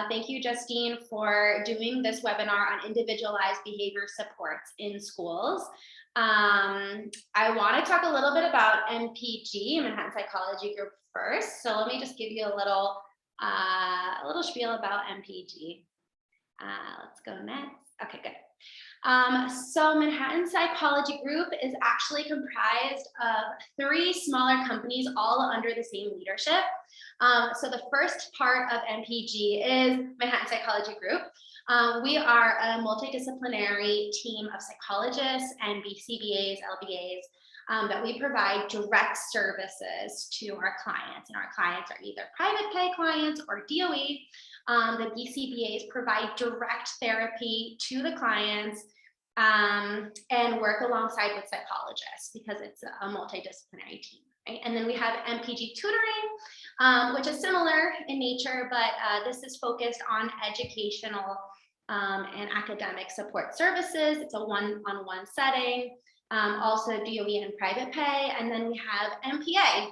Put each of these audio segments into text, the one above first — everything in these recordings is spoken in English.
Thank you, Justine, for doing this webinar on individualized behavior supports in schools. I want to talk a little bit about MPG, Manhattan Psychology Group, first. So let me just give you a little spiel about MPG. Let's go next. Okay, good. So Manhattan Psychology Group is actually comprised of 3 smaller companies, all under the same leadership. So the first part of MPG is Manhattan Psychology Group. We are a multidisciplinary team of psychologists and BCBAs, LBAs, that we provide direct services to our clients, and our clients are either private pay clients or DOE. The BCBAs provide direct therapy to the clients and work alongside with psychologists because it's a multidisciplinary team, right? And then we have MPG tutoring, which is similar in nature, but this is focused on educational and academic support services. It's a one-on-one setting, also DOE and private pay. And then we have MPA,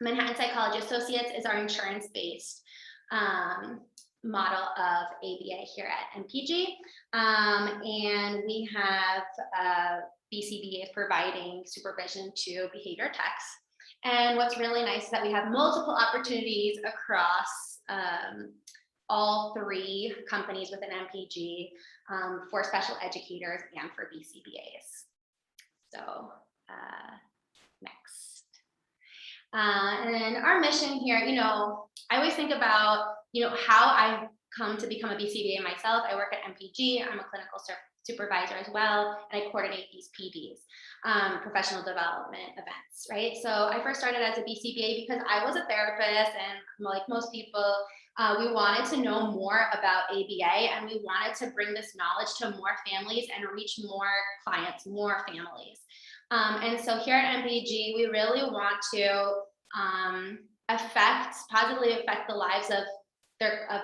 Manhattan Psychology Associates, is our insurance-based model of ABA here at MPG. And we have BCBAs providing supervision to behavior techs. And what's really nice is that we have multiple opportunities across all 3 companies within MPG for special educators and for BCBAs. So next. And then our mission here, I always think about, how I've come to become a BCBA myself. I work at MPG. I'm a clinical supervisor as well, and I coordinate these PDs, professional development events, right? So I first started as a BCBA because I was a therapist, and like most people, we wanted to know more about ABA, and we wanted to bring this knowledge to more families and reach more clients, more families. And so here at MPG, we really want to positively affect the lives of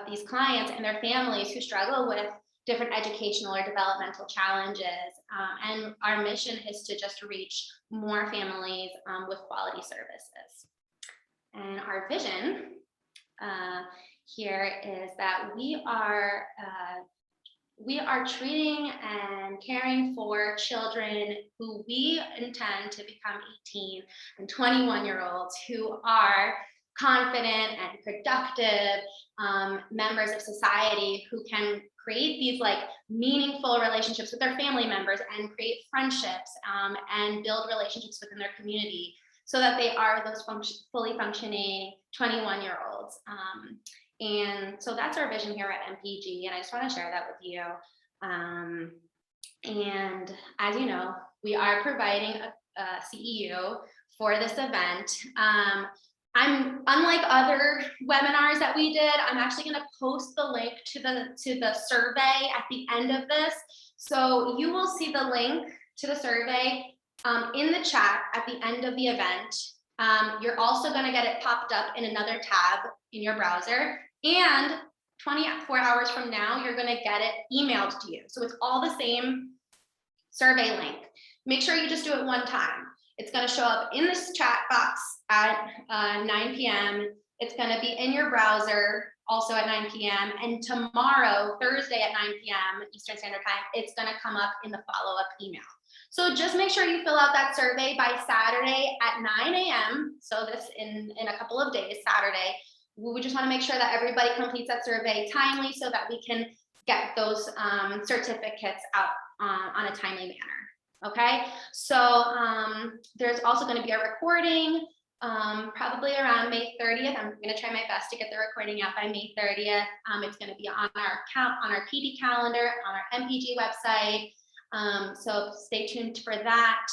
these clients and their families who struggle with different educational or developmental challenges. And our mission is to just reach more families with quality services. And our vision here is that we are treating and caring for children who we intend to become 18 and 21-year-olds who are confident and productive members of society who can create these meaningful relationships with their family members and create friendships and build relationships within their community so that they are those fully functioning 21-year-olds. And so that's our vision here at MPG, and I just want to share that with you. And as you know, we are providing a CEU for this event. I'm, unlike other webinars that we did, I'm actually going to post the link to the survey at the end of this. So you will see the link to the survey in the chat at the end of the event. You're also going to get it popped up in another tab in your browser, and 24 hours from now, you're going to get it emailed to you. So it's all the same survey link. Make sure you just do it one time. It's going to show up in this chat box at 9 p.m. It's going to be in your browser also at 9 p.m. And tomorrow, Thursday at 9 p.m. Eastern Standard Time, it's going to come up in the follow-up email. So just make sure you fill out that survey by Saturday at 9 a.m. So this in a couple of days, Saturday. We just want to make sure that everybody completes that survey timely so that we can get those certificates out on a timely manner. Okay, so there's also going to be a recording probably around May 30th. I'm going to try my best to get the recording out by May 30th. It's going to be on our PD calendar, on our MPG website. So stay tuned for that.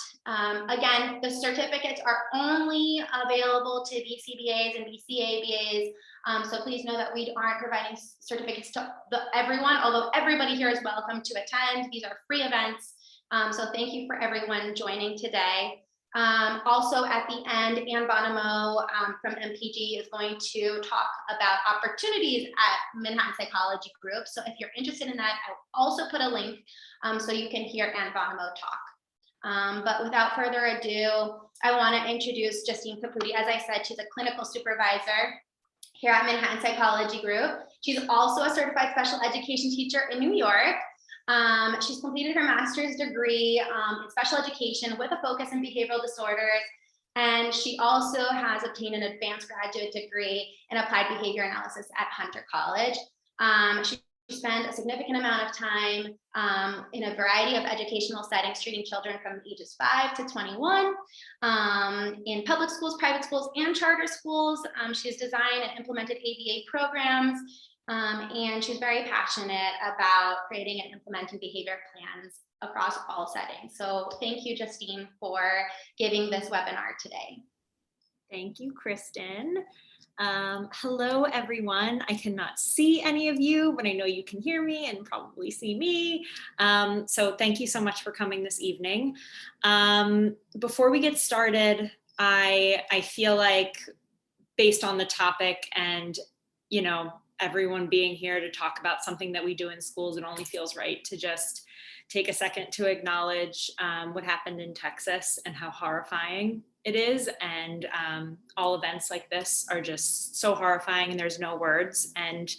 Again, the certificates are only available to BCBAs and BCABAs. So please know that we aren't providing certificates to everyone, although everybody here is welcome to attend. These are free events. So thank you for everyone joining today. Also at the end, Ann Bonomo from MPG is going to talk about opportunities at Manhattan Psychology Group. So if you're interested in that, I'll also put a link so you can hear Ann Bonomo talk. But without further ado, I want to introduce Justine Caputi. As I said, she's a clinical supervisor here at Manhattan Psychology Group. She's also a certified special education teacher in New York. She's completed her master's degree in special education with a focus in behavioral disorders. And she also has obtained an advanced graduate degree in applied behavior analysis at Hunter College. She spent a significant amount of time in a variety of educational settings, treating children from ages 5 to 21 in public schools, private schools, and charter schools. She's designed and implemented ABA programs, and she's very passionate about creating and implementing behavior plans across all settings. So thank you, Justine, for giving this webinar today. Thank you, Kristen. Hello, everyone. I cannot see any of you, but I know you can hear me and probably see me. So thank you so much for coming this evening. Before we get started, I feel like based on the topic and, you know, everyone being here to talk about something that we do in schools, it only feels right to just take a second to acknowledge what happened in Texas and how horrifying it is. And all events like this are just so horrifying and there's no words. And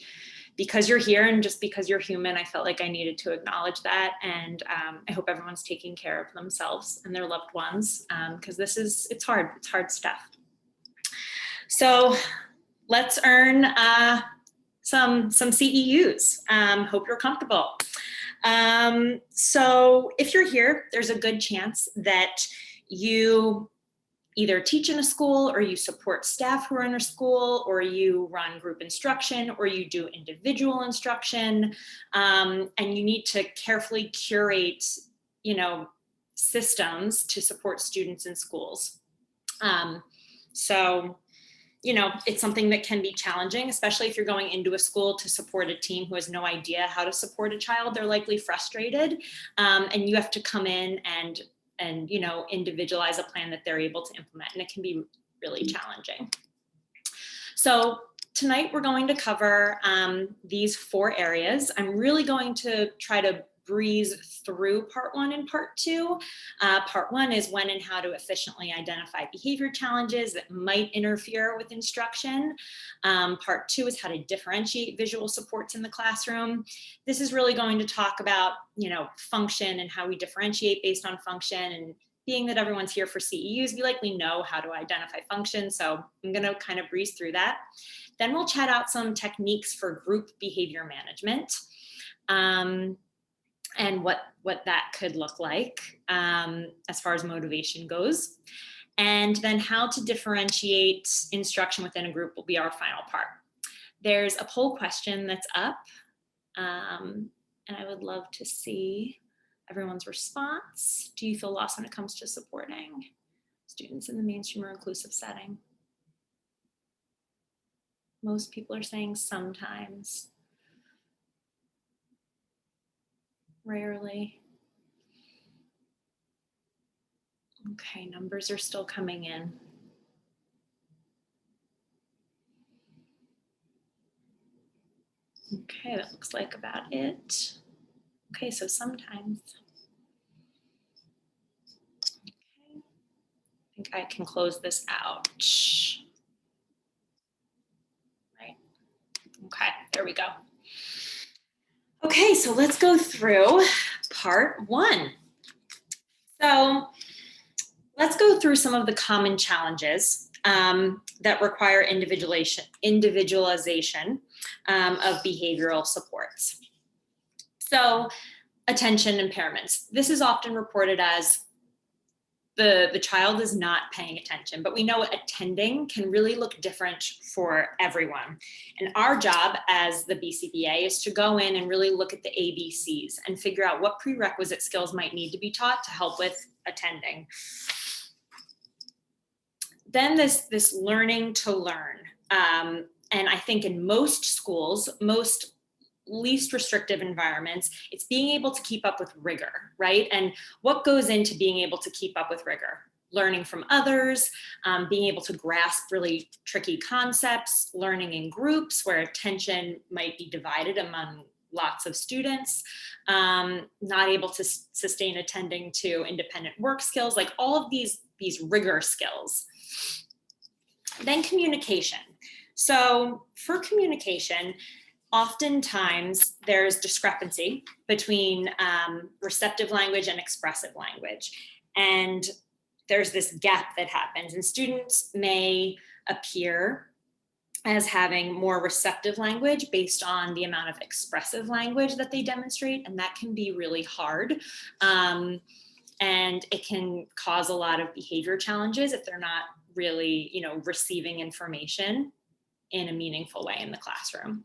because you're here and just because you're human, I felt like I needed to acknowledge that. And I hope everyone's taking care of themselves and their loved ones, because it's hard stuff. So let's earn some CEUs. Hope you're comfortable. So if you're here, there's a good chance that you either teach in a school or you support staff who are in a school, or you run group instruction, or you do individual instruction, and you need to carefully curate, you know, systems to support students in schools. So, you know, it's something that can be challenging, especially if you're going into a school to support a team who has no idea how to support a child. They're likely frustrated, and you have to come in and you know, individualize a plan that they're able to implement, and it can be really challenging. So tonight we're going to cover these 4 areas. I'm really going to try to breeze through part 1 and part 2. Part 1 is when and how to efficiently identify behavior challenges that might interfere with instruction. Part 2 is how to differentiate visual supports in the classroom. This is really going to talk about, you know, function and how we differentiate based on function. And being that everyone's here for CEUs, we likely know how to identify function. So I'm going to kind of breeze through that. Then we'll chat out some techniques for group behavior management. And what that could look like as far as motivation goes. And then how to differentiate instruction within a group will be our final part. There's a poll question that's up, and I would love to see everyone's response. Do you feel lost when it comes to supporting students in the mainstream or inclusive setting? Most people are saying sometimes. Rarely. Okay, numbers are still coming in. Okay, that looks like about it. Okay, so sometimes. Okay, I think I can close this out. Right. Okay, there we go. Okay, so let's go through part 1. So let's go through some of the common challenges that require individualization of behavioral supports. So attention impairments. This is often reported as the child is not paying attention, but we know attending can really look different for everyone. And our job as the BCBA is to go in and really look at the ABCs and figure out what prerequisite skills might need to be taught to help with attending. Then this learning to learn. And I think in most schools, most least restrictive environments, it's being able to keep up with rigor, right? And what goes into being able to keep up with rigor? Learning from others, being able to grasp really tricky concepts, learning in groups where attention might be divided among lots of students, not able to sustain attending to independent work skills, like all of these rigor skills. Then communication. So for communication, oftentimes there's discrepancy between receptive language and expressive language. And there's this gap that happens, and students may appear as having more receptive language based on the amount of expressive language that they demonstrate, and that can be really hard. And it can cause a lot of behavior challenges if they're not really, receiving information in a meaningful way in the classroom.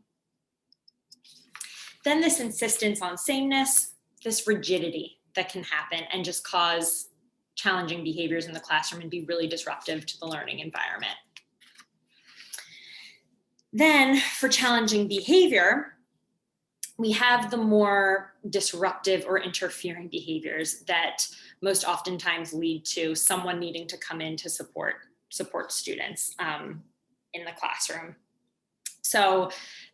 Then this insistence on sameness, this rigidity that can happen and just cause challenging behaviors in the classroom and be really disruptive to the learning environment. Then for challenging behavior, we have the more disruptive or interfering behaviors that most oftentimes lead to someone needing to come in to support students in the classroom. So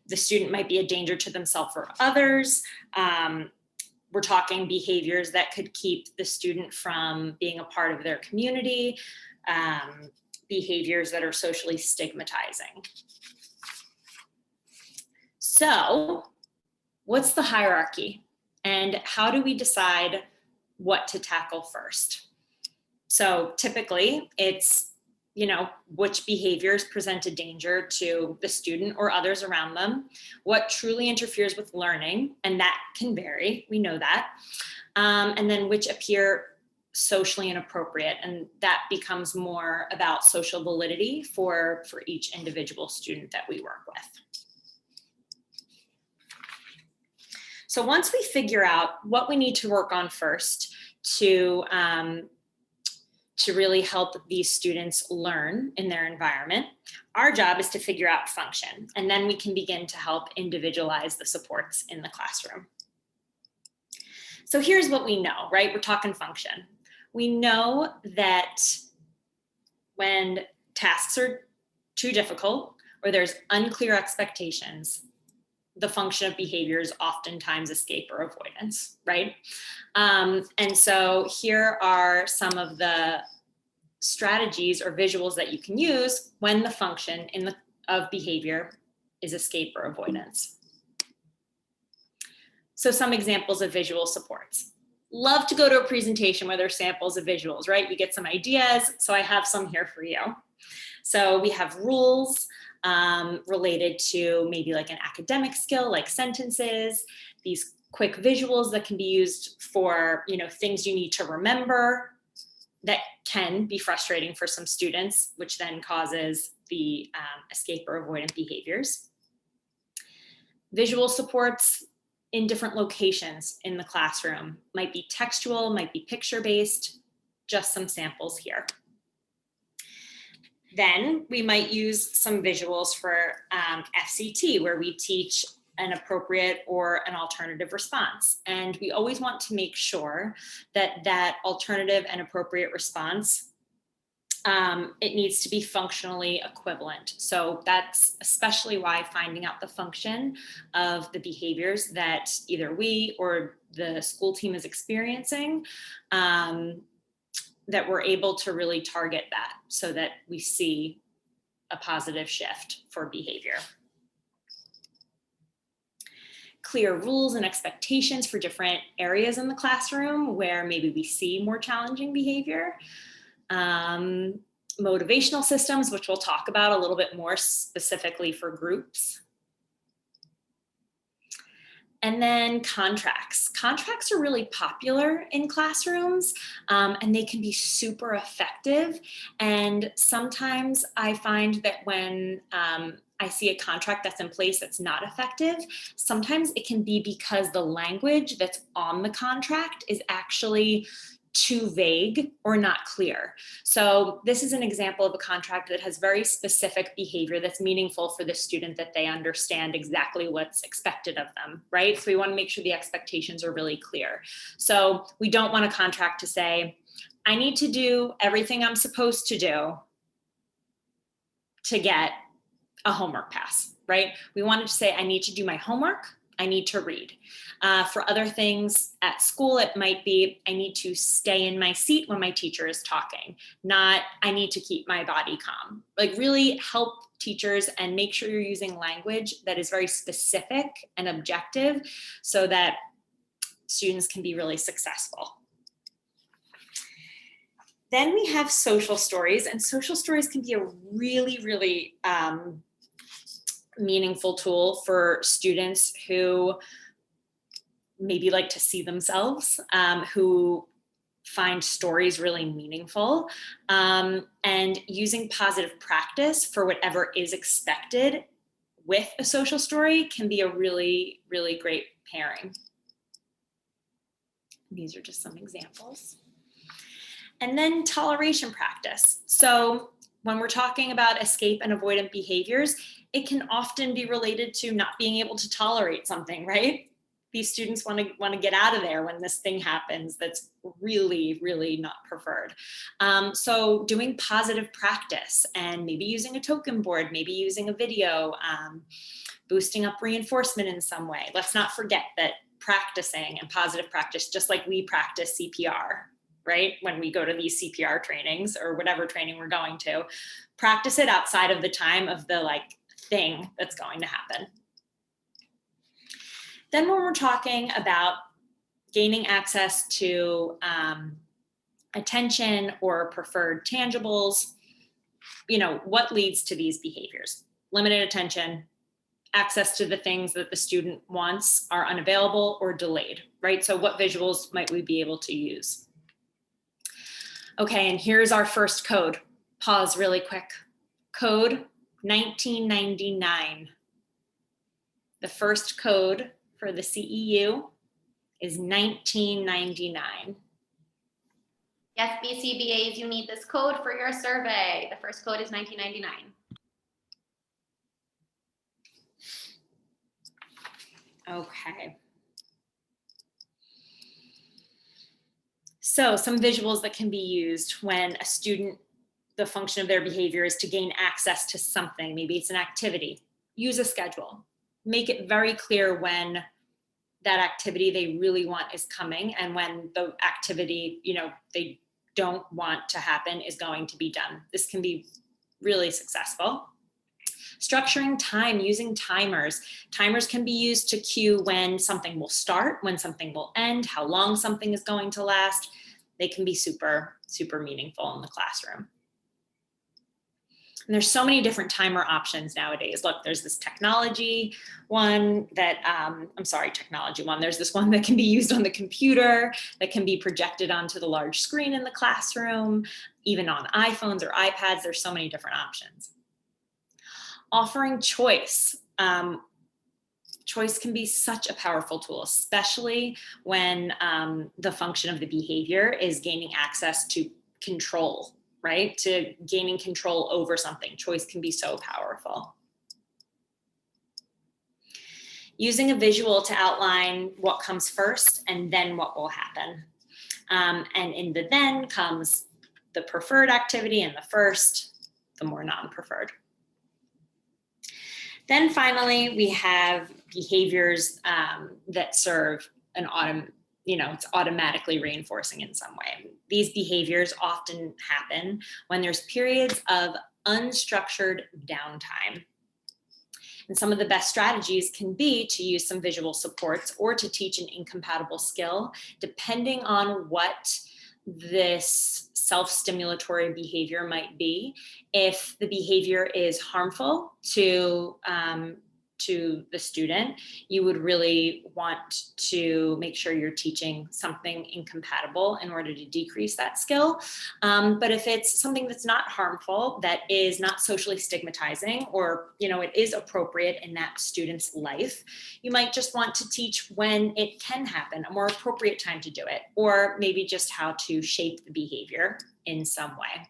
the student might be a danger to themselves or others. We're talking behaviors that could keep the student from being a part of their community, behaviors that are socially stigmatizing. So what's the hierarchy, and how do we decide what to tackle first? So typically it's, which behaviors present a danger to the student or others around them, what truly interferes with learning, and that can vary, we know that, and then which appear socially inappropriate, and that becomes more about social validity for each individual student that we work with. So once we figure out what we need to work on first to really help these students learn in their environment, our job is to figure out function, and then we can begin to help individualize the supports in the classroom. So here's what we know, right? We're talking function. We know that when tasks are too difficult or there's unclear expectations, the function of behavior is oftentimes escape or avoidance, right? And so here are some of the strategies or visuals that you can use when the function of behavior is escape or avoidance. So some examples of visual supports. Love to go to a presentation where there's samples of visuals, right? We get some ideas, so I have some here for you. So we have rules related to maybe like an academic skill, like sentences, these quick visuals that can be used for, things you need to remember that can be frustrating for some students, which then causes the escape or avoidant behaviors. Visual supports in different locations in the classroom, might be textual, might be picture-based, just some samples here. Then we might use some visuals for FCT, where we teach an appropriate or an alternative response. And we always want to make sure that that alternative and appropriate response, it needs to be functionally equivalent. So that's especially why finding out the function of the behaviors that either we or the school team is experiencing, that we're able to really target that so that we see a positive shift for behavior. Clear rules and expectations for different areas in the classroom where maybe we see more challenging behavior. Motivational systems, which we'll talk about a little bit more specifically for groups. And then contracts. Contracts are really popular in classrooms, and they can be super effective. And sometimes I find that when I see a contract that's in place that's not effective, sometimes it can be because the language that's on the contract is actually too vague or not clear. So this is an example of a contract that has very specific behavior that's meaningful for the student, that they understand exactly what's expected of them, right? So we want to make sure the expectations are really clear. So we don't want a contract to say, I need to do everything I'm supposed to do to get a homework pass, right? We wanted to say, I need to do my homework, I need to read. For other things at school, it might be, I need to stay in my seat when my teacher is talking, not I need to keep my body calm. Like really help teachers and make sure you're using language that is very specific and objective so that students can be really successful. Then we have social stories, and social stories can be a really, really meaningful tool for students who maybe like to see themselves, who find stories really meaningful, and using positive practice for whatever is expected with a social story can be a really, really great pairing. These are just some examples. And then toleration practice. So when we're talking about escape and avoidant behaviors, it can often be related to not being able to tolerate something, right? These students want to get out of there when this thing happens that's really, really not preferred. So doing positive practice and maybe using a token board, maybe using a video, boosting up reinforcement in some way. Let's not forget that practicing and positive practice, just like we practice CPR, right? When we go to these CPR trainings or whatever training we're going to, practice it outside of the time of the thing that's going to happen. Then when we're talking about gaining access to attention or preferred tangibles, what leads to these behaviors? Limited attention, access to the things that the student wants are unavailable or delayed, right? So what visuals might we be able to use? Okay, and here's our first code. Pause really quick. Code 1999. The first code for the CEU is 1999. Yes, BCBAs, you need this code for your survey. The first code is 1999. Okay. So some visuals that can be used when a student, the function of their behavior is to gain access to something. Maybe it's an activity. Use a schedule. Make it very clear when that activity they really want is coming and when the activity, they don't want to happen is going to be done. This can be really successful. Structuring time, using timers. Timers can be used to cue when something will start, when something will end, how long something is going to last. They can be super, super meaningful in the classroom. And there's so many different timer options nowadays. Look, there's this technology one that, technology one. There's this one that can be used on the computer, that can be projected onto the large screen in the classroom, even on iPhones or iPads. There's so many different options. Offering choice. Choice can be such a powerful tool, especially when the function of the behavior is gaining access to control, right? To gaining control over something. Choice can be so powerful. Using a visual to outline what comes first and then what will happen. And in the then comes the preferred activity, and the first, the more non-preferred. Then finally, we have behaviors that serve an it's automatically reinforcing in some way. These behaviors often happen when there's periods of unstructured downtime. And some of the best strategies can be to use some visual supports or to teach an incompatible skill, depending on what this self-stimulatory behavior might be. If the behavior is harmful to the student, you would really want to make sure you're teaching something incompatible in order to decrease that skill. But if it's something that's not harmful, that is not socially stigmatizing, or it is appropriate in that student's life, you might just want to teach when it can happen, a more appropriate time to do it, or maybe just how to shape the behavior in some way.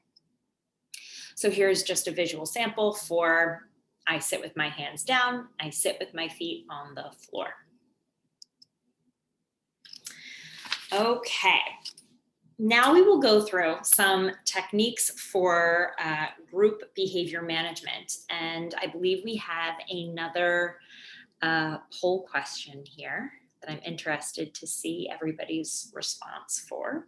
So here's just a visual sample for I sit with my hands down, I sit with my feet on the floor. Okay, now we will go through some techniques for group behavior management. And I believe we have another a poll question here that I'm interested to see everybody's response for.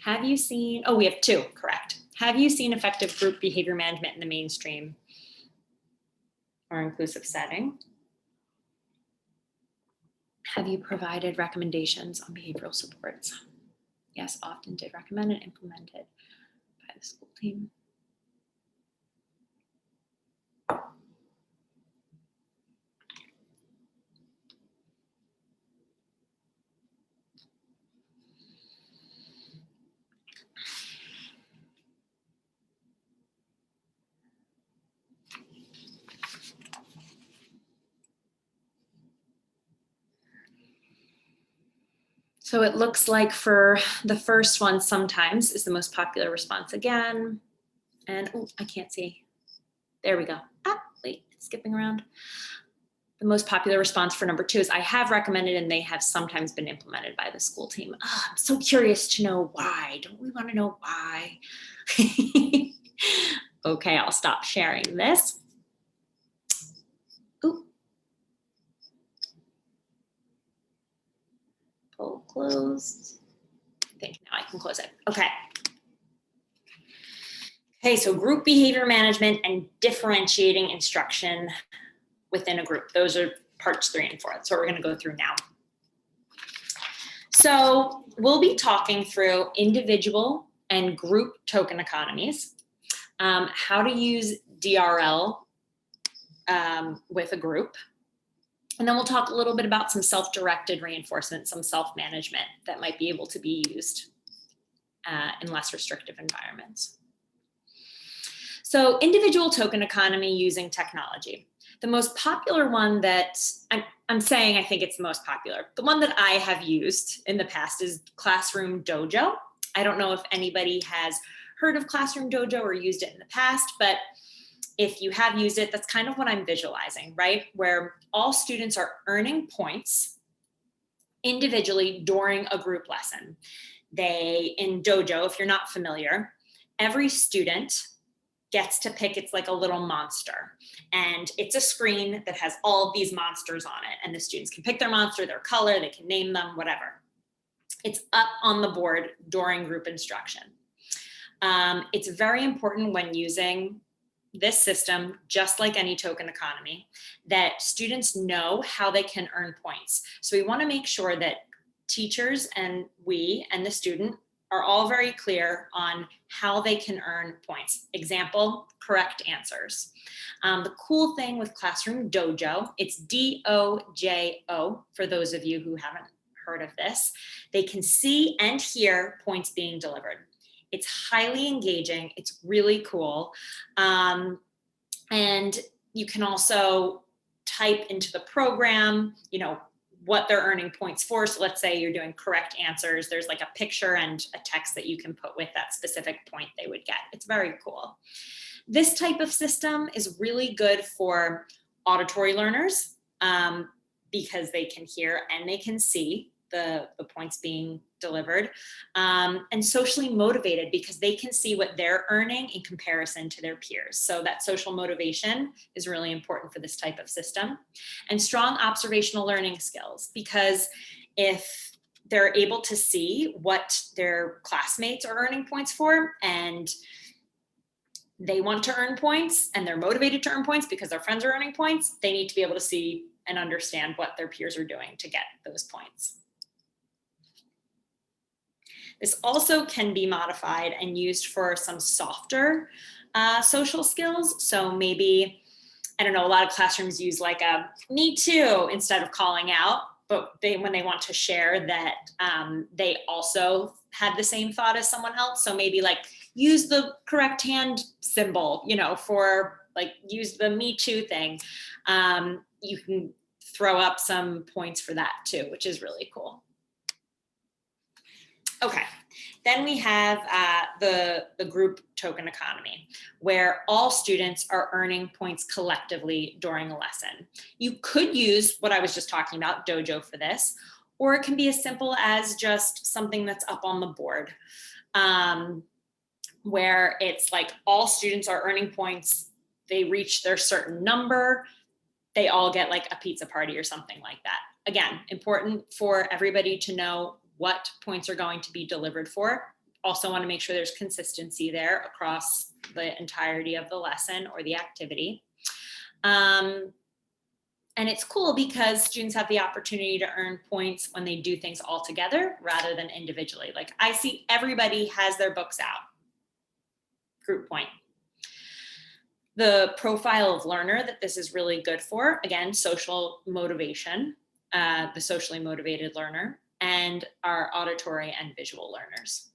Have you seen, oh, we have two, correct. Have you seen effective group behavior management in the mainstream or inclusive setting? Have you provided recommendations on behavioral supports? Yes, often did recommend and implemented by the school team. So it looks like for the first one, sometimes is the most popular response again. And oh, I can't see. There we go. Ah, wait, it's skipping around. The most popular response for number 2 is I have recommended and they have sometimes been implemented by the school team. Oh, I'm so curious to know why. Don't we want to know why? Okay, I'll stop sharing this. Ooh. Poll closed. I think now I can close it. Okay. Okay, so group behavior management and differentiating instruction within a group. Those are parts 3 and 4. That's what we're going to go through now. So we'll be talking through individual and group token economies, how to use DRL with a group. And then we'll talk a little bit about some self-directed reinforcement, some self-management that might be able to be used in less restrictive environments. So individual token economy using technology. The most popular one that I'm saying, I think it's the most popular. The one that I have used in the past is Classroom Dojo. I don't know if anybody has heard of Classroom Dojo or used it in the past, but if you have used it, that's kind of what I'm visualizing, right? Where all students are earning points individually during a group lesson. In Dojo, if you're not familiar, every student gets to pick, it's like a little monster. And it's a screen that has all of these monsters on it. And the students can pick their monster, their color, they can name them, whatever. It's up on the board during group instruction. It's very important when using this system, just like any token economy, that students know how they can earn points. So we want to make sure that teachers and we and the student are all very clear on how they can earn points. Example, correct answers. The cool thing with Classroom Dojo, it's D-O-J-O for those of you who haven't heard of this. They can see and hear points being delivered. It's highly engaging. It's really cool. And you can also type into the program, what they're earning points for. So let's say you're doing correct answers. There's like a picture and a text that you can put with that specific point they would get. It's very cool. This type of system is really good for auditory learners because they can hear and they can see the points being delivered, and socially motivated because they can see what they're earning in comparison to their peers. So that social motivation is really important for this type of system. And strong observational learning skills, because if they're able to see what their classmates are earning points for and they want to earn points and they're motivated to earn points because their friends are earning points, they need to be able to see and understand what their peers are doing to get those points. This also can be modified and used for some softer social skills. So maybe, I don't know, a lot of classrooms use like a me too instead of calling out, but when they want to share that they also had the same thought as someone else. So maybe like use the correct hand symbol, for like use the me too thing. You can throw up some points for that too, which is really cool. Okay, then we have the group token economy, where all students are earning points collectively during a lesson. You could use what I was just talking about, Dojo, for this, or it can be as simple as just something that's up on the board. where it's like all students are earning points. They reach their certain number, they all get like a pizza party or something like that. Again, important for everybody to know what points are going to be delivered for. Also want to make sure there's consistency there across the entirety of the lesson or the activity. And it's cool because students have the opportunity to earn points when they do things all together rather than individually. Like I see everybody has their books out, group point. The profile of learner that this is really good for, again, social motivation, the socially motivated learner, and our auditory and visual learners.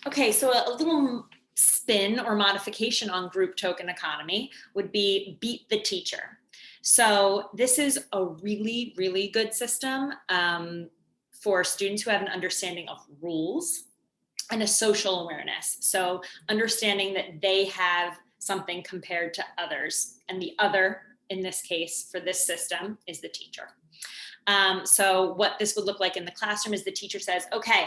Okay, so a little spin or modification on group token economy would be beat the teacher. So this is a really, really good system for students who have an understanding of rules and a social awareness. So understanding that they have something compared to others, and the other in this case for this system is the teacher. So what this would look like in the classroom is the teacher says, okay,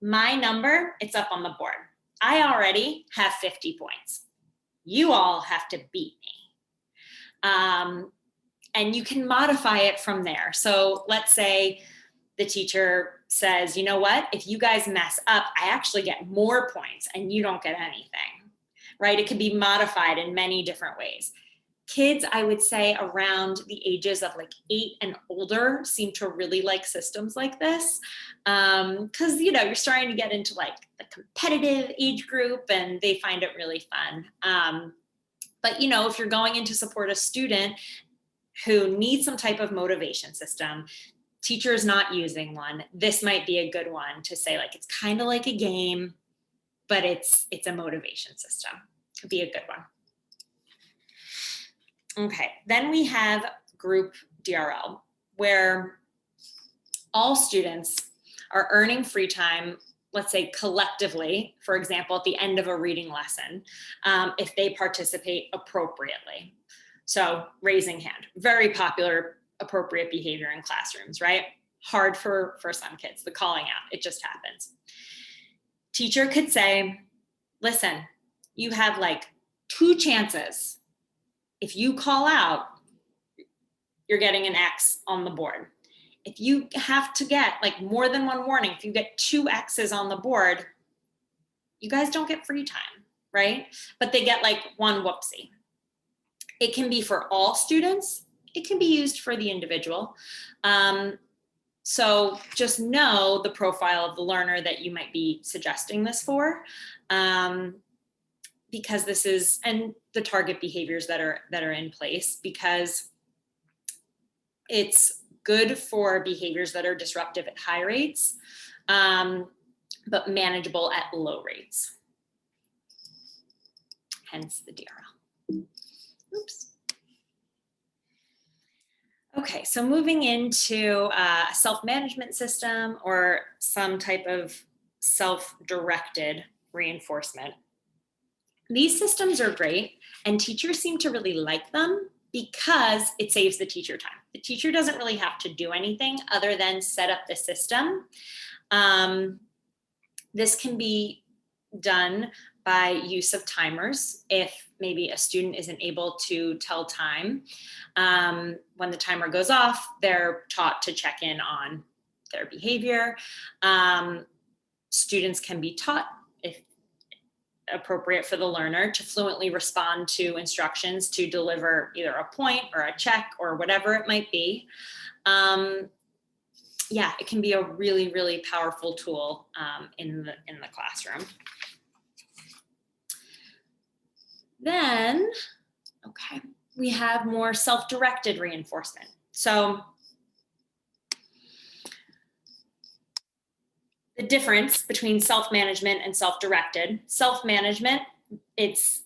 my number, it's up on the board. I already have 50 points. You all have to beat me. And you can modify it from there. So let's say the teacher says, you know what, if you guys mess up, I actually get more points and you don't get anything, right? It can be modified in many different ways. Kids, I would say around the ages of like 8 and older seem to really like systems like this. Cause you know, you're starting to get into like the competitive age group and they find it really fun. But you know, if you're going in to support a student who needs some type of motivation system, teacher is not using one, this might be a good one to say like, it's kind of like a game, but it's a motivation system. It'd be a good one. Okay, then we have group DRL, where all students are earning free time, let's say collectively, for example, at the end of a reading lesson, if they participate appropriately. So raising hand, very popular appropriate behavior in classrooms, right? Hard for some kids, the calling out, it just happens. Teacher could say, listen, you have like 2 chances. If you call out, you're getting an X on the board. If you have to get like more than 1 warning, if you get 2 X's on the board, you guys don't get free time, right? But they get like 1 whoopsie. It can be for all students. It can be used for the individual. So just know the profile of the learner that you might be suggesting this for. Because this is, and the target behaviors that are in place, because it's good for behaviors that are disruptive at high rates, but manageable at low rates. Hence the DRL. Oops. Okay, so moving into a self-management system or some type of self-directed reinforcement. These systems are great and teachers seem to really like them because it saves the teacher time. The teacher doesn't really have to do anything other than set up the system. This can be done by use of timers if maybe a student isn't able to tell time. When the timer goes off, they're taught to check in on their behavior. Students can be taught, if appropriate for the learner, to fluently respond to instructions to deliver either a point or a check or whatever it might be. Yeah, it can be a really, really powerful tool in the classroom. Then, okay, we have more self-directed reinforcement. So the difference between self-management and self-directed. Self-management, it's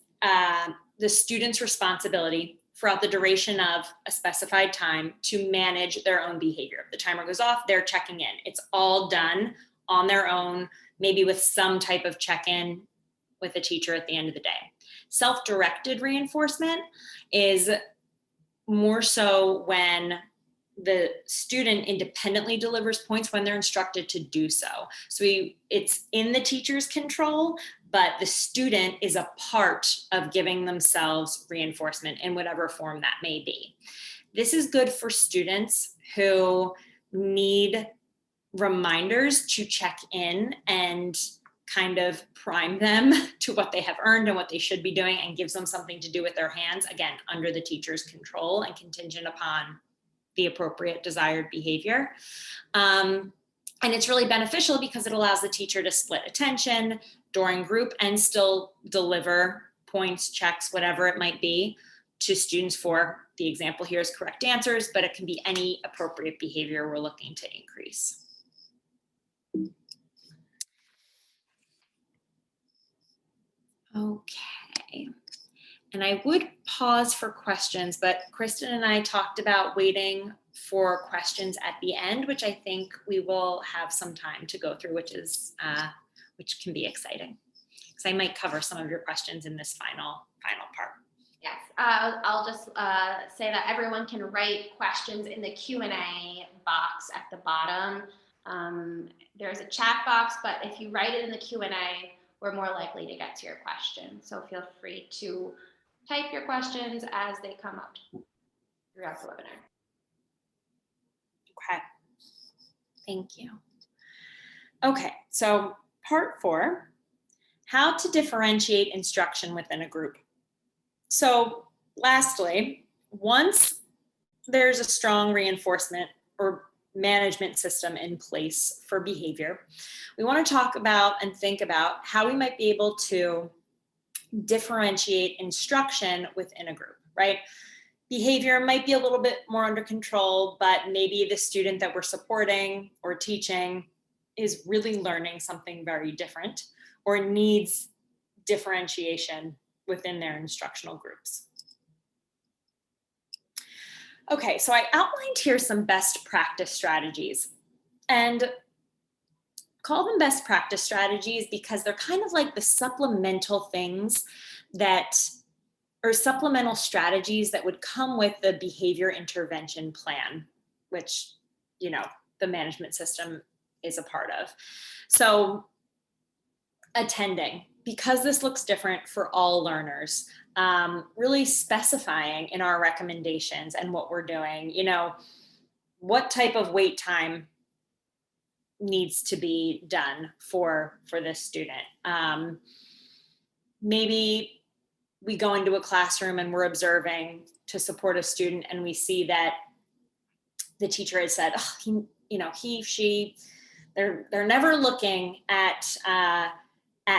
the student's responsibility throughout the duration of a specified time to manage their own behavior. If the timer goes off, they're checking in. It's all done on their own, maybe with some type of check-in with a teacher at the end of the day. Self-directed reinforcement is more so when the student independently delivers points when they're instructed to do so. So it's in the teacher's control, but the student is a part of giving themselves reinforcement in whatever form that may be. This is good for students who need reminders to check in and kind of prime them to what they have earned and what they should be doing, and gives them something to do with their hands, again, under the teacher's control and contingent upon the appropriate desired behavior. And it's really beneficial because it allows the teacher to split attention during group and still deliver points, checks, whatever it might be, to students for, the example here is correct answers, but it can be any appropriate behavior we're looking to increase. Okay, and I would pause for questions, but Kristen and I talked about waiting for questions at the end, which I think we will have some time to go through, which can be exciting. So I might cover some of your questions in this final part. Yes, I'll just say that everyone can write questions in the Q&A box at the bottom. There's a chat box, but if you write it in the Q&A, we're more likely to get to your question. So feel free to type your questions as they come up throughout the webinar. Okay, thank you. Okay, so part 4, how to differentiate instruction within a group. So lastly, once there's a strong reinforcement or management system in place for behavior, we want to talk about and think about how we might be able to differentiate instruction within a group, right? Behavior might be a little bit more under control, but maybe the student that we're supporting or teaching is really learning something very different or needs differentiation within their instructional groups. Okay, so I outlined here some best practice strategies, and call them best practice strategies because they're kind of like the supplemental things that, or supplemental strategies that would come with the behavior intervention plan, which, you know, the management system is a part of. So attending, because this looks different for all learners, really specifying in our recommendations and what we're doing, you know, what type of wait time needs to be done for this student. Maybe we go into a classroom and we're observing to support a student and we see that the teacher has said, oh, he, she, they're never looking at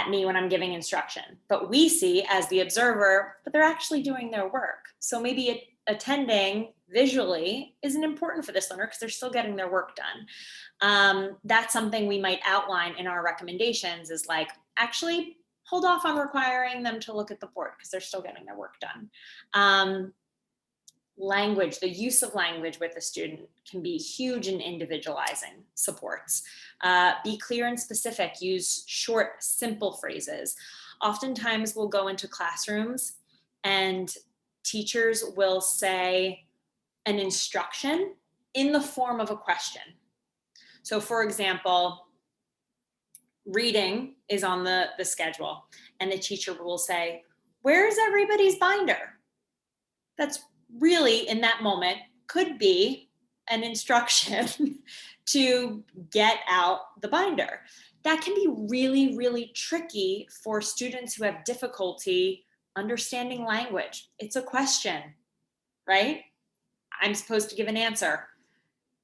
me when I'm giving instruction. But we see as the observer, but they're actually doing their work. So maybe attending visually isn't important for this learner because they're still getting their work done. That's something we might outline in our recommendations, is like, actually hold off on requiring them to look at the board because they're still getting their work done. Language, the use of language with the student can be huge in individualizing supports. Be clear and specific, use short, simple phrases. Oftentimes we'll go into classrooms and teachers will say an instruction in the form of a question. So for example, reading is on the schedule and the teacher will say, where's everybody's binder? That's really, in that moment, could be an instruction to get out the binder. That can be really, really tricky for students who have difficulty understanding language. It's a question, right? I'm supposed to give an answer.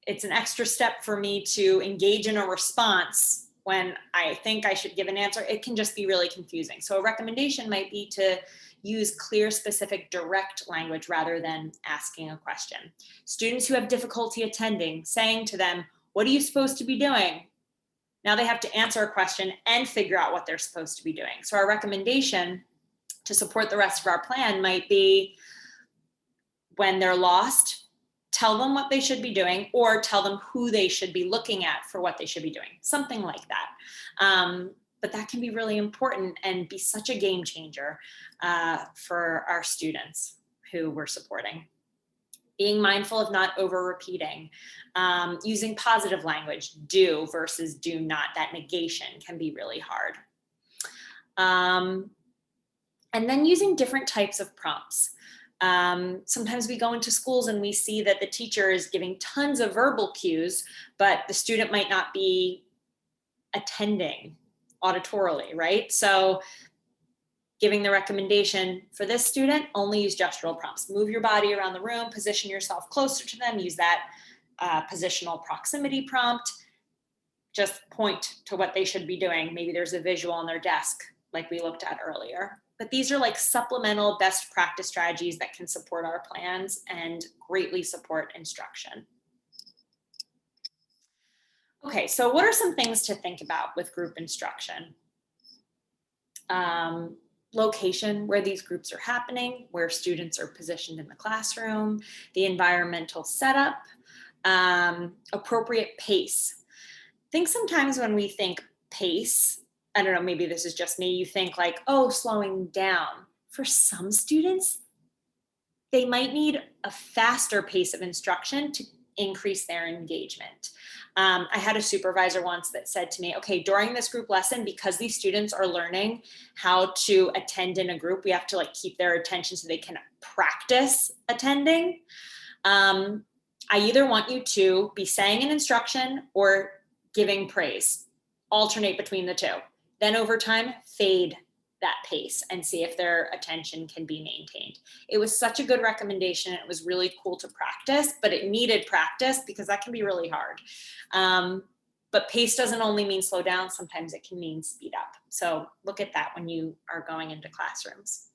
It's an extra step for me to engage in a response when I think I should give an answer. It can just be really confusing. So a recommendation might be to use clear, specific, direct language rather than asking a question. Students who have difficulty attending, saying to them, what are you supposed to be doing? Now they have to answer a question and figure out what they're supposed to be doing. So our recommendation to support the rest of our plan might be, when they're lost, tell them what they should be doing or tell them who they should be looking at for what they should be doing, something like that. But that can be really important and be such a game changer for our students who we're supporting. being mindful of not over repeating, using positive language, do versus do not. That negation can be really hard. And then using different types of prompts. Sometimes we go into schools and we see that the teacher is giving tons of verbal cues, but the student might not be attending auditorily, right? So giving the recommendation for this student, only use gestural prompts. Move your body around the room, position yourself closer to them, use that positional proximity prompt. Just point to what they should be doing. Maybe there's a visual on their desk like we looked at earlier. But these are like supplemental best practice strategies that can support our plans and greatly support instruction. Okay, so what are some things to think about with group instruction? Location, where these groups are happening, where students are positioned in the classroom, the environmental setup, appropriate pace. I think sometimes when we think pace, I don't know, maybe this is just me, you think like, oh, slowing down. For some students, they might need a faster pace of instruction to increase their engagement. I had a supervisor once that said to me, okay, during this group lesson, because these students are learning how to attend in a group, we have to like keep their attention so they can practice attending. I either want you to be saying an instruction or giving praise, alternate between the two. Then over time, fade that pace and see if their attention can be maintained. It was such a good recommendation. It was really cool to practice, but it needed practice because that can be really hard. But pace doesn't only mean slow down. Sometimes it can mean speed up. So look at that when you are going into classrooms.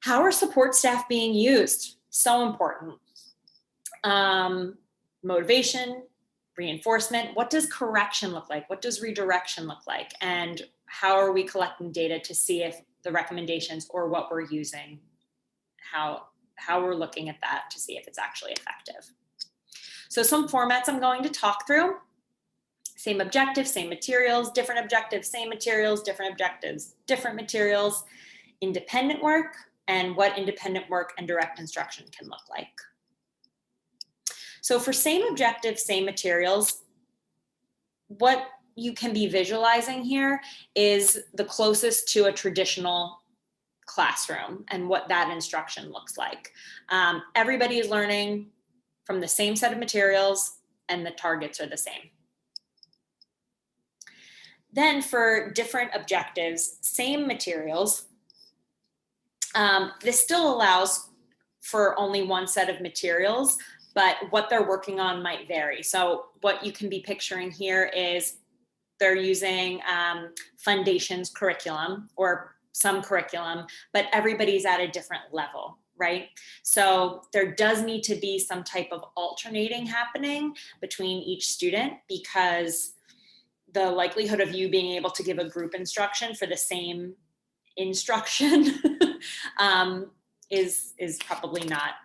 How are support staff being used? So important. Motivation, reinforcement. What does correction look like? What does redirection look like? And how are we collecting data to see if the recommendations or what we're using, how we're looking at that to see if it's actually effective. So some formats I'm going to talk through. Same objective, same materials, different objectives, same materials, different objectives, different materials, independent work, and what independent work and direct instruction can look like. So for same objective, same materials, what you can be visualizing here is the closest to a traditional classroom and what that instruction looks like. Everybody is learning from the same set of materials and the targets are the same. Then for different objectives, same materials, this still allows for only one set of materials, but what they're working on might vary. So what you can be picturing here is they're using Foundations curriculum or some curriculum, but everybody's at a different level, right? So there does need to be some type of alternating happening between each student because the likelihood of you being able to give a group instruction for the same instruction is probably not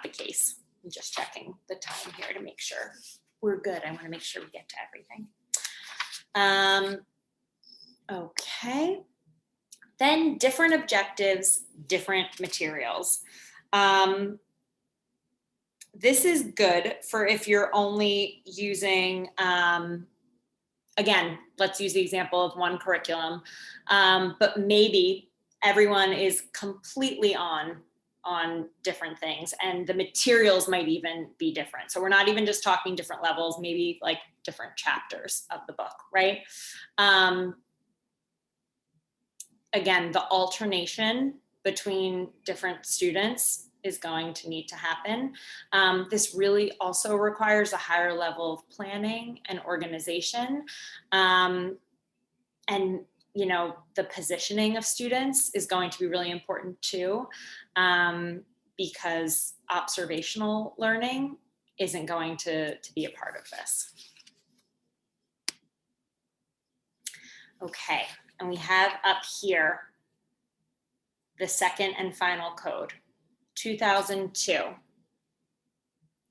the case. I'm just checking the time here to make sure we're good. I want to make sure we get to everything. Okay. Then different objectives, different materials. This is good for if you're only using, again, let's use the example of one curriculum, but maybe everyone is completely on different things and the materials might even be different. So we're not even just talking different levels, maybe like different chapters of the book, right? Again, the alternation between different students is going to need to happen. This really also requires a higher level of planning and organization. And you know, the positioning of students is going to be really important too, because observational learning isn't going to be a part of this. Okay, and we have up here the second and final code. 2002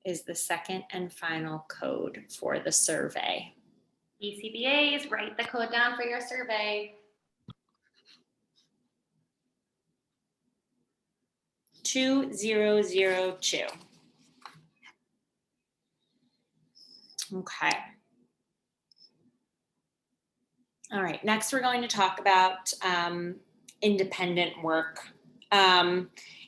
is the second and final code for the survey. BCBAs, write the code down for your survey. 2002. Okay. All right, next we're going to talk about independent work.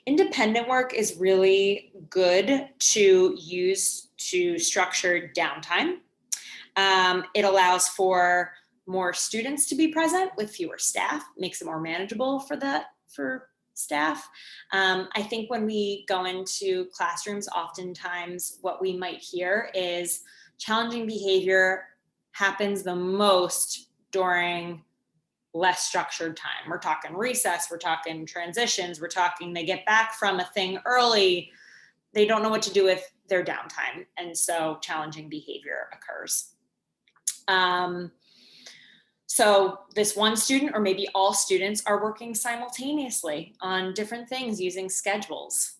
Independent work is really good to use to structure downtime. It allows for more students to be present with fewer staff, makes it more manageable for staff. I think when we go into classrooms, oftentimes what we might hear is challenging behavior happens the most during less structured time. We're talking recess, we're talking transitions, we're talking they get back from a thing early, they don't know what to do with their downtime, and so challenging behavior occurs. So this one student, or maybe all students, are working simultaneously on different things using schedules.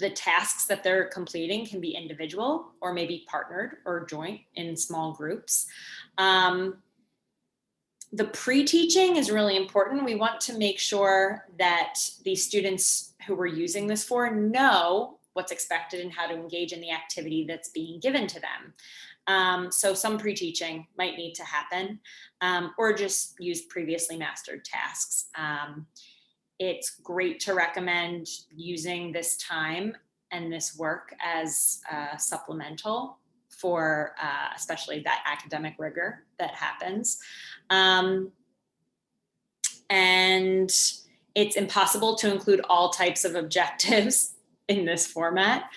The tasks that they're completing can be individual or maybe partnered or joint in small groups. The pre-teaching is really important. We want to make sure that the students who we're using this for know what's expected and how to engage in the activity that's being given to them. So some pre-teaching might need to happen, or just use previously mastered tasks. It's great to recommend using this time and this work as supplemental for especially that academic rigor that happens. And it's impossible to include all types of objectives in this format.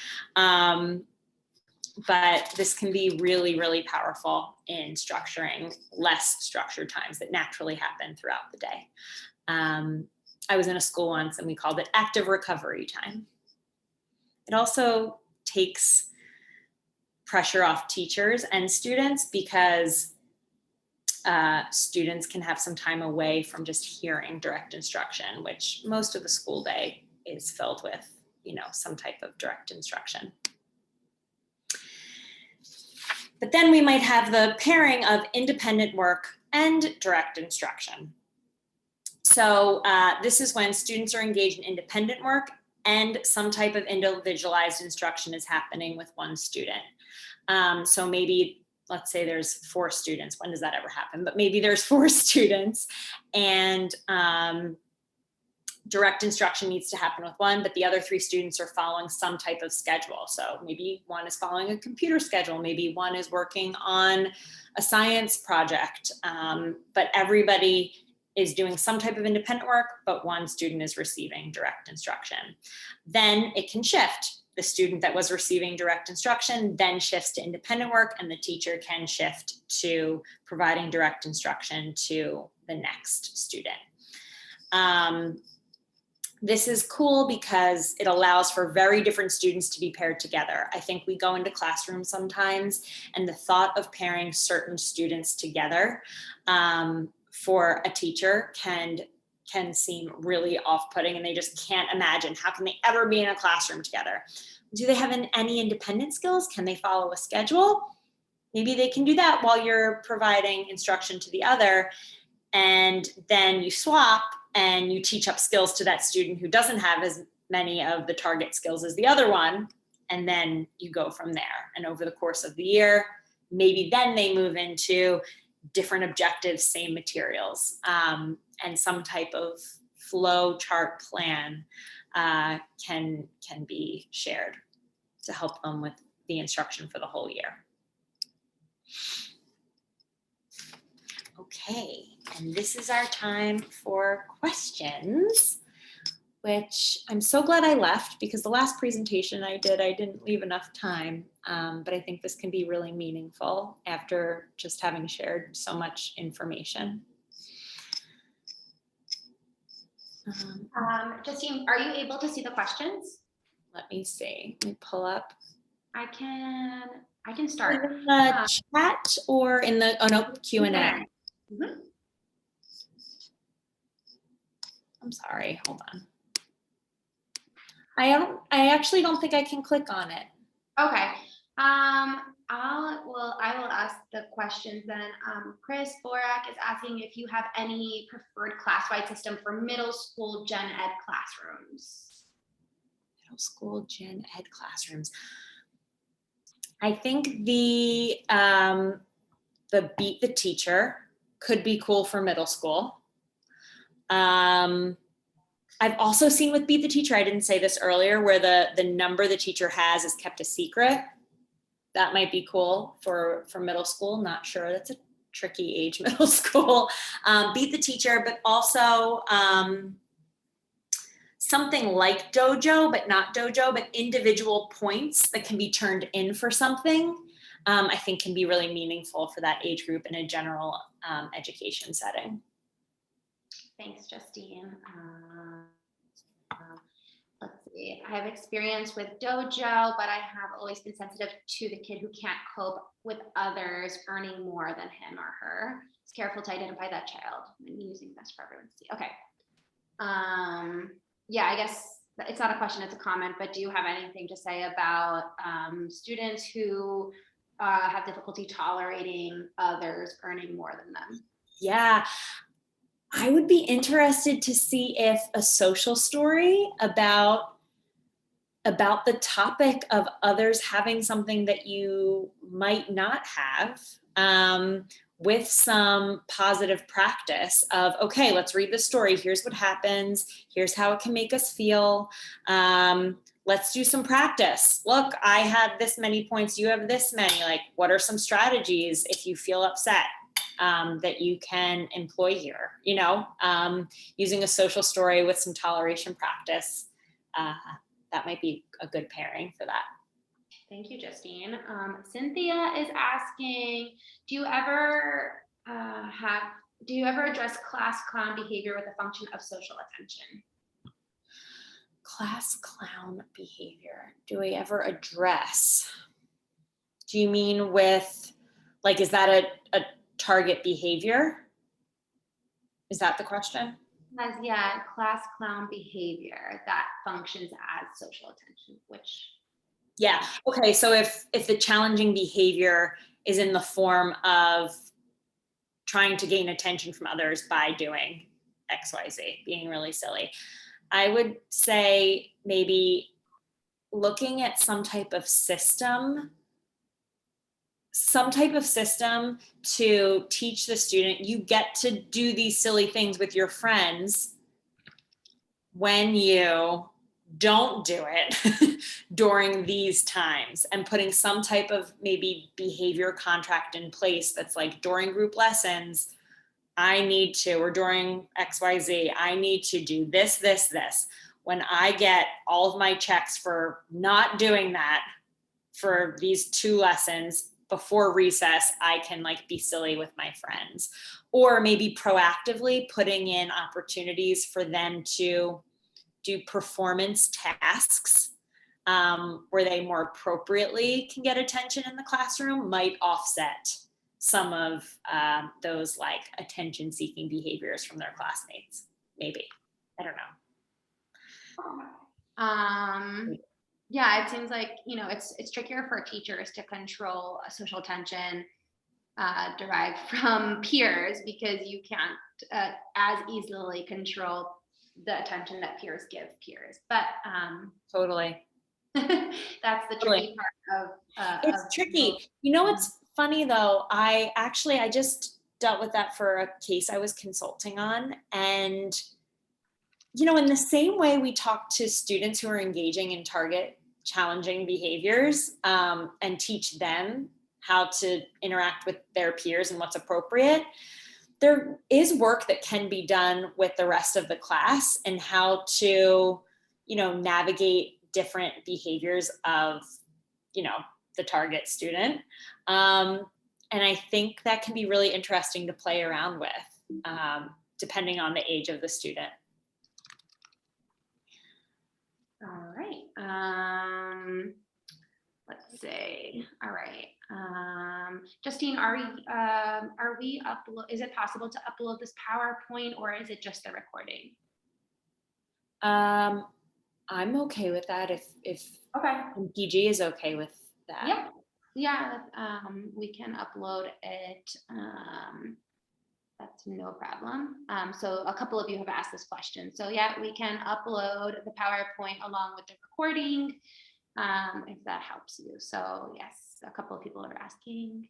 But this can be really, really powerful in structuring less structured times that naturally happen throughout the day. I was in a school once and we called it active recovery time. It also takes pressure off teachers and students because students can have some time away from just hearing direct instruction, which most of the school day is filled with, some type of direct instruction. But then we might have the pairing of independent work and direct instruction. So this is when students are engaged in independent work and some type of individualized instruction is happening with one student. So maybe, let's say there's 4 students. When does that ever happen? But maybe there's 4 students and direct instruction needs to happen with one, but the other 3 students are following some type of schedule. So maybe one is following a computer schedule, maybe one is working on a science project, but everybody is doing some type of independent work, but one student is receiving direct instruction. Then it can shift. The student that was receiving direct instruction then shifts to independent work, and the teacher can shift to providing direct instruction to the next student. This is cool because it allows for very different students to be paired together. I think we go into classrooms sometimes and the thought of pairing certain students together for a teacher can seem really off-putting, and they just can't imagine, how can they ever be in a classroom together? Do they have any independent skills? Can they follow a schedule? Maybe they can do that while you're providing instruction to the other, and then you swap and you teach up skills to that student who doesn't have as many of the target skills as the other one, and then you go from there. And over the course of the year, maybe then they move into different objectives, same materials, and some type of flow chart plan can be shared to help them with the instruction for the whole year. Okay, and this is our time for questions, which I'm so glad I left because the last presentation I didn't leave enough time, but I think this can be really meaningful after just having shared so much information. Justine, are you able to see the questions? Let me see, let me pull up. I can start. In the chat or in the, oh no, Q&A. Mm-hmm. I'm sorry, hold on. I actually don't think I can click on it. Okay. I will ask the questions then. Chris Borak is asking if you have any preferred class-wide system for middle school gen ed classrooms. Middle school gen ed classrooms. I think the beat the teacher could be cool for middle school. I've also seen with beat the teacher, I didn't say this earlier, where the number the teacher has is kept a secret. That might be cool for middle school. Not sure. That's a tricky age, middle school. Beat the teacher, but also something like dojo, but not dojo, but individual points that can be turned in for something, I think can be really meaningful for that age group in a general education setting. Thanks, Justine. Let's see. I have experience with dojo, but I have always been sensitive to the kid who can't cope with others earning more than him or her. It's careful to identify that child and using best for everyone to see. Okay. Yeah, I guess it's not a question, it's a comment, but do you have anything to say about students who have difficulty tolerating others earning more than them? Yeah, I would be interested to see if a social story about the topic of others having something that you might not have, with some positive practice of, okay, let's read the story. Here's what happens. Here's how it can make us feel. Let's do some practice. Look, I have this many points. You have this many. Like, what are some strategies if you feel upset that you can employ here? You know, using a social story with some toleration practice. That might be a good pairing for that. Thank you, Justine. Cynthia is asking, do you ever address class clown behavior with a function of social attention? Class clown behavior. Do we ever address? Do you mean with, like, is that a target behavior? Is that the question? Yeah, class clown behavior that functions as social attention, which. Yeah. Okay. So if the challenging behavior is in the form of trying to gain attention from others by doing XYZ, being really silly, I would say maybe looking at some type of system to teach the student, you get to do these silly things with your friends when you don't do it during these times, and putting some type of maybe behavior contract in place that's like, during group lessons, or during XYZ, I need to do this, this, this. When I get all of my checks for not doing that for these 2 lessons before recess, I can like be silly with my friends. Or maybe proactively putting in opportunities for them to do performance tasks where they more appropriately can get attention in the classroom might offset some of those like attention-seeking behaviors from their classmates. Maybe. I don't know. Yeah, it seems like, you know, it's trickier for teachers to control social attention derived from peers, because you can't as easily control the attention that peers give peers. But Totally. that's the tricky part of it's tricky. You know what's funny though? I just dealt with that for a case I was consulting on, and you know, in the same way we talk to students who are engaging in target challenging behaviors and teach them how to interact with their peers and what's appropriate, there is work that can be done with the rest of the class and how to, you know, navigate different behaviors of, you know, the target student. And I think that can be really interesting to play around with, depending on the age of the student. All right. Let's see. All right. Justine, is it possible to upload this PowerPoint, or is it just the recording? I'm okay with that if Okay. PG is okay with that. Yeah. Yeah. We can upload it. That's no problem. So a couple of you have asked this question. So yeah, we can upload the PowerPoint along with the recording. if that helps you. So yes, a couple of people are asking.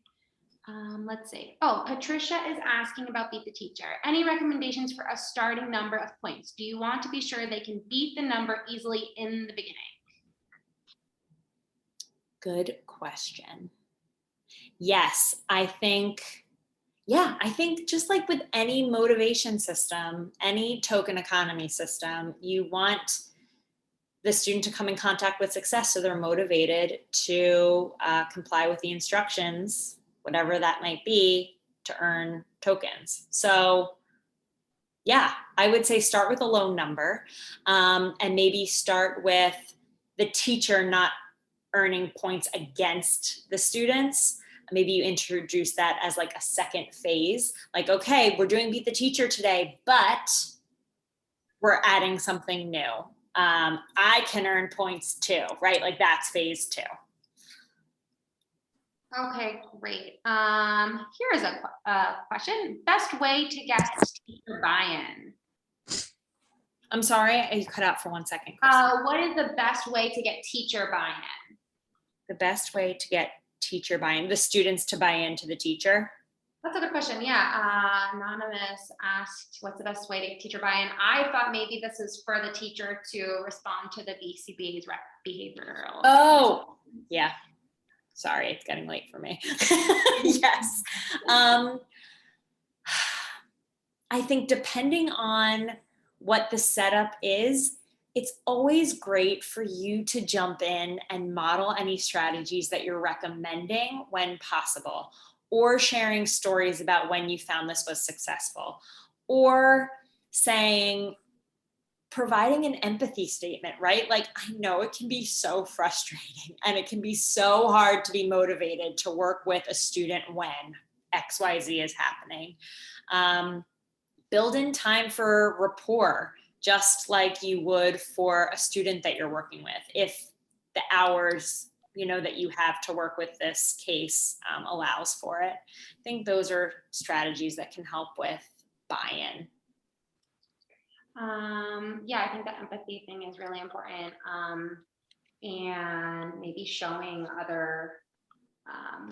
Let's see. Oh, Patricia is asking about Beat the Teacher. Any recommendations for a starting number of points? Do you want to be sure they can beat the number easily in the beginning? Good question. Yes, I think just like with any motivation system, any token economy system, you want the student to come in contact with success so they're motivated to comply with the instructions, whatever that might be, to earn tokens. So yeah, I would say start with a low number, and maybe start with the teacher not earning points against the students. Maybe you introduce that as like a second phase. Like, okay, we're doing Beat the Teacher today, but we're adding something new. I can earn points too, right? Like that's phase 2. Okay, great. Here's a question. Best way to get teacher buy-in? I'm sorry, you cut out for 1 second. What is the best way to get teacher buy-in? The best way to get teacher buy-in, the students to buy into the teacher? That's a good question. Yeah. Anonymous asked, what's the best way to get teacher buy-in? I thought maybe this is for the teacher to respond to the BCBAs behavioral. Oh, yeah. Sorry, it's getting late for me. Yes. I think depending on what the setup is, it's always great for you to jump in and model any strategies that you're recommending when possible, or sharing stories about when you found this was successful, or saying, providing an empathy statement, right? Like, I know it can be so frustrating and it can be so hard to be motivated to work with a student when XYZ is happening. Build in time for rapport, just like you would for a student that you're working with. If the hours, that you have to work with this case allows for it. I think those are strategies that can help with buy-in. Yeah, I think the empathy thing is really important. And maybe showing other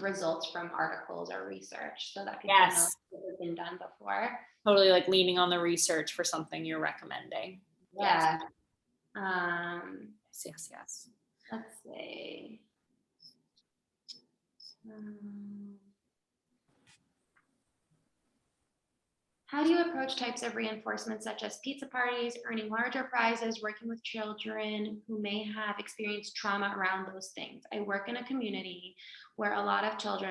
results from articles or research so that people know what has been done before. Totally, like leaning on the research for something you're recommending. Yeah. Yes. Let's see. How do you approach types of reinforcement such as pizza parties, earning larger prizes, working with children who may have experienced trauma around those things? I work in a community where a lot of children